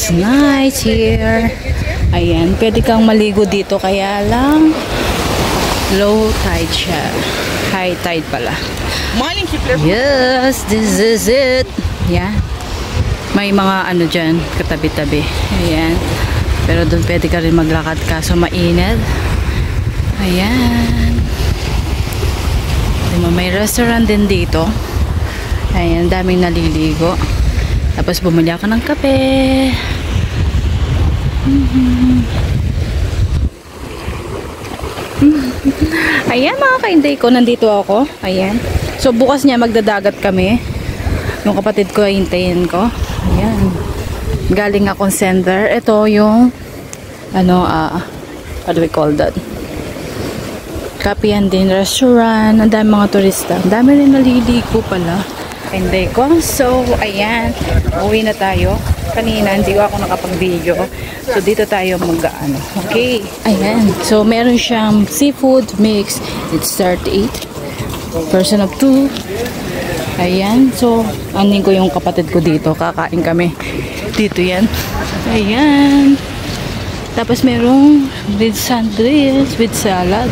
It's nice here. Ayan, pwede kang maligo dito, kaya lang low tide siya. High tide pala. Yes, this is it. Yan. May mga ano dyan, katabi-tabi. Ayan. Pero doon pwede ka rin maglakad kaso mainit. Ayan. May restaurant din dito. Ayan, daming naliligo. Tapos bumili ako ng kape. Ayan mga kainday ko, nandito ako. Ayan. So bukas niya magdadagat kami. Yung kapatid ko hintayin ko. Ayan. Galing akong center. Ito yung ano, what do we call that? Kapihan din, restaurant. Ang dami mga turista. Ang dami rin naliligo pala. Kainday ko. So ayan. Uwi na tayo. Kanina hindi ako nakapag-video. So dito tayo mag-ano. Okay. Ayan. So meron siyang seafood mix. It's 38. Person of 2. Ayan. So anin ko yung kapatid ko dito. Kakain kami. Dito yan. Ayan. Tapos merong with sandwich with salad.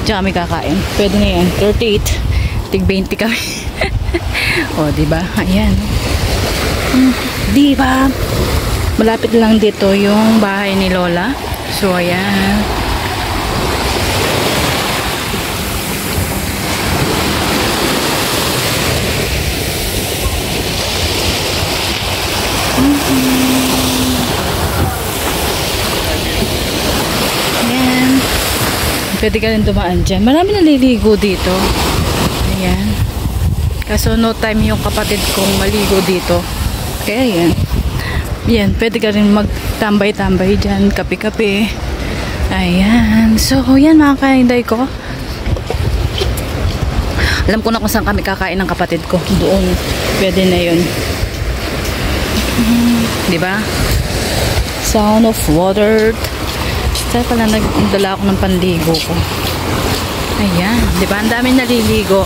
Diyan kami kakain. Pwede na yan. 38. Tig 20 kami. O diba? Ayan. Diba? Malapit lang dito yung bahay ni Lola. So, ayan. Ayan. Pwede ka rin dumaan dyan. Marami naliligo dito. Ayan. Kaso no time yung kapatid kong maligo dito. Kaya yan. Yan, pwede ka rin magtambay-tambay dyan, kape-kape. Ayan. So, yan mga kainday ko. Alam ko na kung saan kami kakain ng kapatid ko. Doon. Pwede na yun. Diba? Sound of water. Saan pala nagdala ako ng panligo ko. Ayan. Diba? Ang dami naliligo.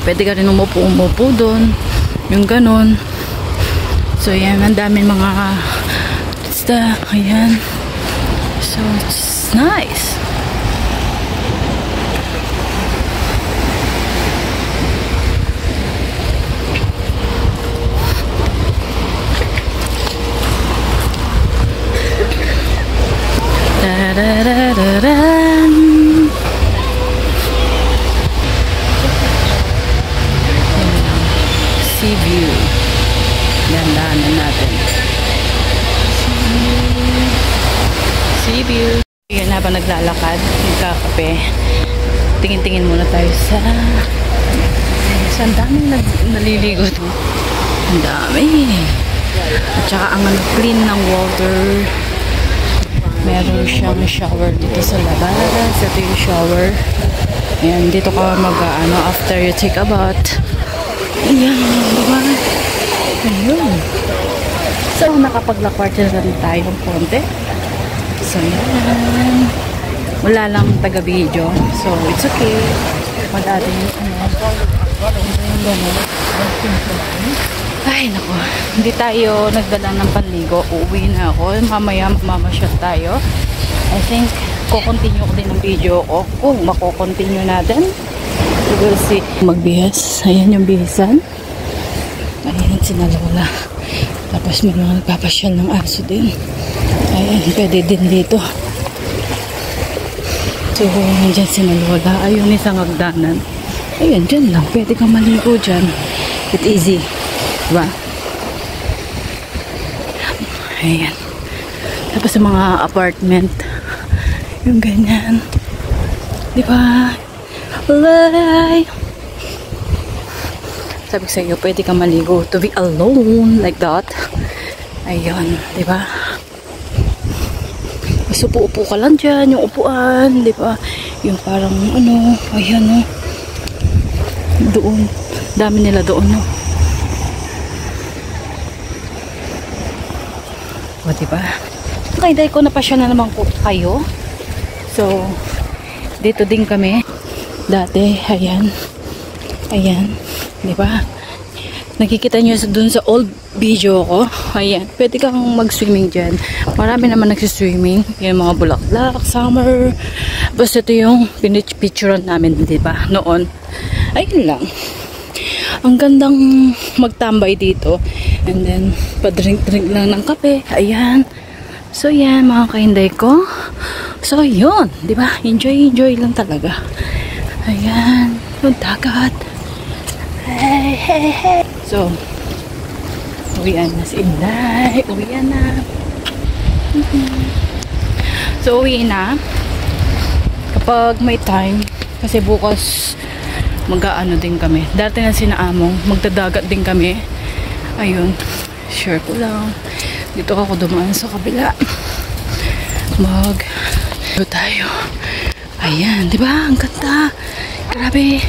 Pwede ka rin umupo doon. Yung ganon. So, yan. Ang dami mga basta. Ayan. So, it's nice. Da-da-da-da-da. Sea view. Dandanan natin. Sea view. Yan, habang naglalakad, nagkakape. Tingin-tingin muna tayo sa ang daming naliligo to. Ang dami. At saka ang clean ng water. Meron siyang shower dito sa labas. Ito yung shower. Ayan, dito ka mag-ano after you take a bath. Ayan, diba? Ayun. So, nakapaglakwart na rin tayo ng konti. So, yan. Wala lang taga-video. So, it's okay. Wala din yung ay, naku. Hindi tayo nagdala ng panligo. Uuwi na ako. Mamaya mamasyal tayo. I think, kukontinue ko din ang video ko. Kung makukontinue natin. We'll see. Magbihas. Ayan yung bihasan. Ayan sina Lola. Tapos may mga nagpapasyal ng aso din. Ayan, pwede din dito. So, nandyan sina Lola. Ayun isang hagdanan. Ayan, dyan lang. Pwede kang maligo dyan. It's easy. Diba? Ayan. Tapos sa mga apartment. Yung ganyan. Diba? Alay! Sabi ko sa iyo, pwede kang maligo to be alone like that. Ayun, diba? Mas upo-upo ka lang dyan, yung upuan, diba? Yung parang ano, ayan o. Doon. Dami nila doon, no? O, diba? Kaiday ko napasya na naman ko kayo. So, dito din kami. Dati, ayan. Ayan. Diba? nakikita nyo dun sa old video ko. Ayan, pwede kang mag-swimming dyan. Marami naman nagsiswimming. Yung mga bulaklak, summer. Basta ito yung pinipicturean namin, diba? Noon. Ayun lang. Ang gandang magtambay dito. And then, pa-drink-drink lang ng kape. Ayan. So, yan, mga kainday ko. So, yun. Diba? Enjoy lang talaga. Ayan. Yung dagat. Hey, hey, hey. So, uwian na si Inday. Uwian na. So, uwi na. Kapag may time. Kasi bukas mag-aano din kami. Dati na sinaamong. Magdadagat din kami. Ayun. Share ko lang. Dito ako dumaan sa kabila. Mag-do tayo. Ayan. Diba? Ang ganda. Grabe.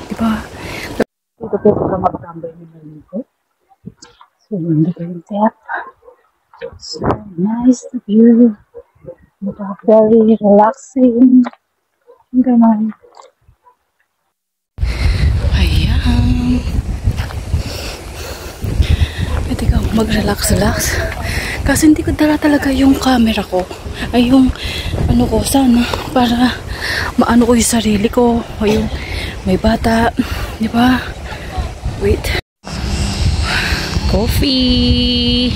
Diba? Dito po magtambay ng maliko. So, hindi kayo tap. So, nice to view. Diba? Very relaxing. Ganun. Ayan. Pwede kang mag-relax-relax. Kasi hindi ko dala talaga yung camera ko. Ay, yung ano ko, sana. Para maano ko yung sarili ko. O yung may bata. Diba? Wait. Coffee.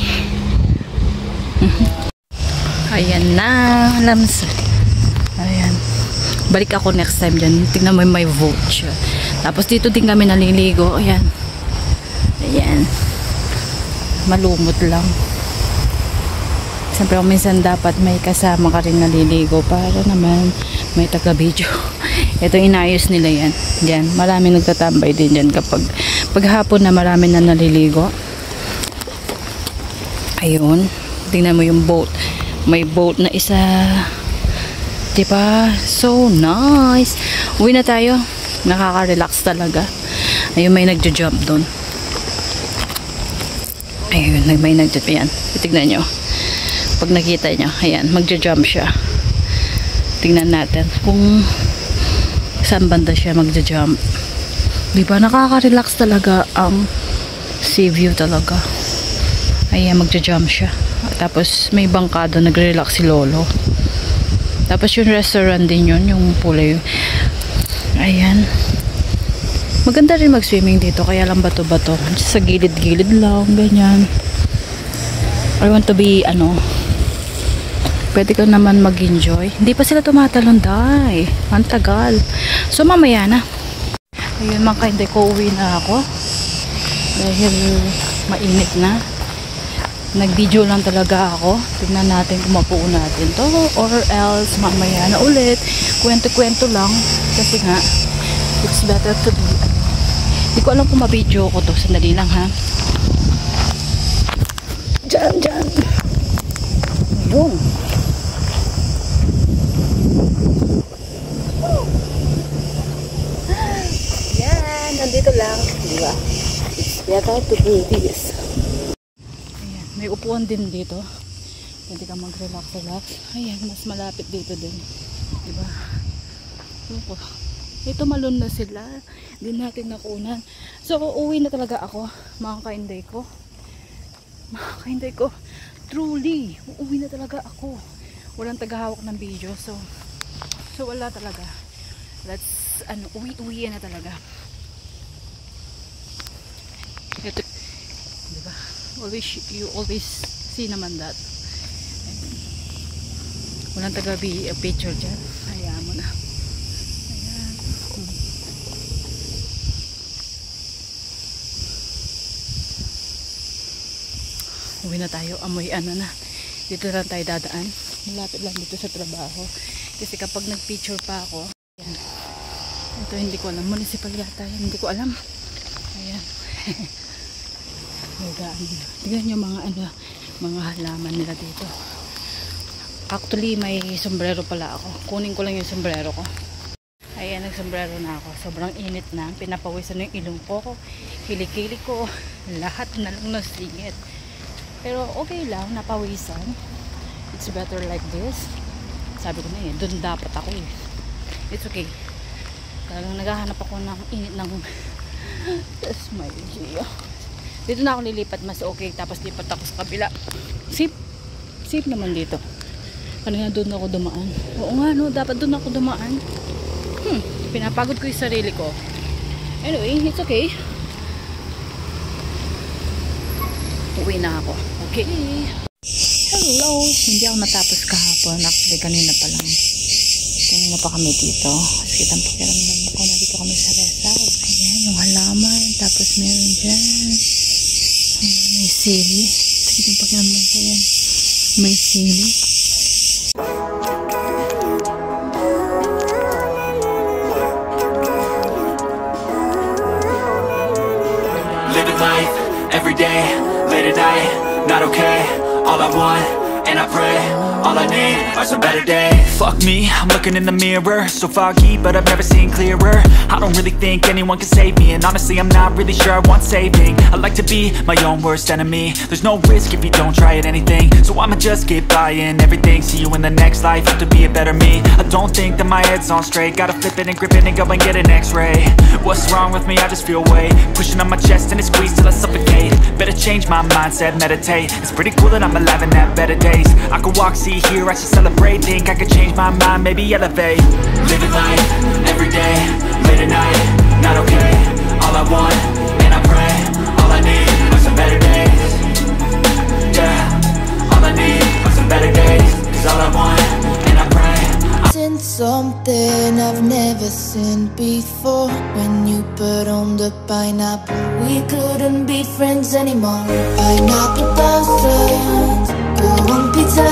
Ayan na. Lams. Ayan. Balik ako next time dyan. Tingnan mo may vote siya. Tapos dito din kami naliligo. Ayan. Ayan. Malumot lang. Siyempre minsan dapat may kasama ka rin naliligo para naman may taga-video. Ito inayos nila yan. Diyan. Marami nagtatambay din dyan kapag paghapon na marami na naliligo. Ayun. Tingnan mo yung boat. May boat na isa. Diba? So nice. Uwi na tayo. Nakaka-relax talaga. Ayun, may nagjo-jump doon. Ayun, may nagjo-jump. Ayan. Tignan nyo. Pag nakita nyo, ayan, magjo-jump siya. Tingnan natin kung saan banda siya magjo-jump. Diba? Nakaka-relax talaga ang sea view talaga. Ayan, magjo-jump siya. Tapos may bangkado, nagre-relax si Lolo. Tapos yung restaurant din yun, yung pulay. Ayan. Maganda rin mag-swimming dito, kaya lang bato-bato. Sa gilid-gilid lang, ganyan. I want to be, pwede ka naman mag-enjoy. Hindi pa sila tumatalon, day. Ang tagal. So, mamaya na. Ayun, mga hindi ko uwi na ako. Dahil mainit na. Nag-video lang talaga ako. Tignan natin kung mapuo natin to. Or else, mamaya na ulit. Kwento-kwento lang. Kasi nga, it's better to be. Hindi ko alam kung ma-video ko to. Sandali lang, ha? Diyan, diyan. Ayun. Yan, nandito lang. Diba? It's better to do this. May upuan din dito. Pwede ka mag-relax-relax. Ayan, mas malapit dito din. Diba? Opo. Ito malun na sila. Hindi natin nakunan. So, uuwi na talaga ako. Mga kainday ko. Mga kainday ko. Truly. Uuwi na talaga ako. Walang tagahawak ng video. So wala talaga. Let's, uwi na talaga. Ito. Diba? You always see naman that. Walang taga-picture dyan. Hayaan mo na. Ayan. Uwi na tayo. Amoy na. Dito lang tayo dadaan. Malapit lang dito sa trabaho. Kasi kapag nag-picture pa ako, ayan. Ito hindi ko alam. Municipal yata. Hindi ko alam. Ayan. Tignan nyo mga halaman nila dito. Actually may sombrero pala ako. Kunin ko lang yung sombrero ko. Ayan, nagsombrero na ako. Sobrang init na. Pinapawisan na yung ilong ko. Kilikili ko. Lahat na lang nasingit. Pero okay lang, napawisan. It's better like this. Sabi ko na doon dapat ako It's okay. Talagang naghahanap ako ng init ng that's my Gio. Dito na ako lilipat, mas okay. Tapos lipat ako sa kabila. Safe naman dito. Kanina doon ako dumaan. Oo nga no, dapat doon ako dumaan. Pinapagod ko yung sarili ko. Anyway, it's okay. Uwi na ako. Okay. Hello. Hindi ako natapos kahapon. Actually, kanina pa lang. Kanina pa kami dito. Kasi kitang pakiramdam ko. Nandito kami sa Rizal. Ayan, yung halaman. Tapos meron dyan. Ayan, may sili. Kitang pakiramdam ko yan. May sili. Living life, every day, late at night, not okay. All I want, and I pray, all I need are some better days. Fuck me, I'm looking in the mirror, so foggy, but I've never seen clearer. I don't really think anyone can save me, and honestly I'm not really sure I want saving. I like to be my own worst enemy. There's no risk if you don't try at anything, so I'ma just get buying everything. See you in the next life, have to be a better me. I don't think that my head's on straight, gotta flip it and grip it and go and get an x-ray. What's wrong with me? I just feel weight pushing on my chest and it squeezes till I suffocate. Better change my mindset, meditate. It's pretty cool that I'm alive and have better days. I could walk, see, hear, I should celebrate. Think I could change my mind, maybe elevate. Living life, every day, late at night, not okay. All I want, and I pray, all I need are some better days. Yeah, all I need are some better days. Cause all I want, and I pray, Seen something I've never seen before. When you put on the pineapple, we couldn't be friends anymore. Pineapple thousands, go on pizza.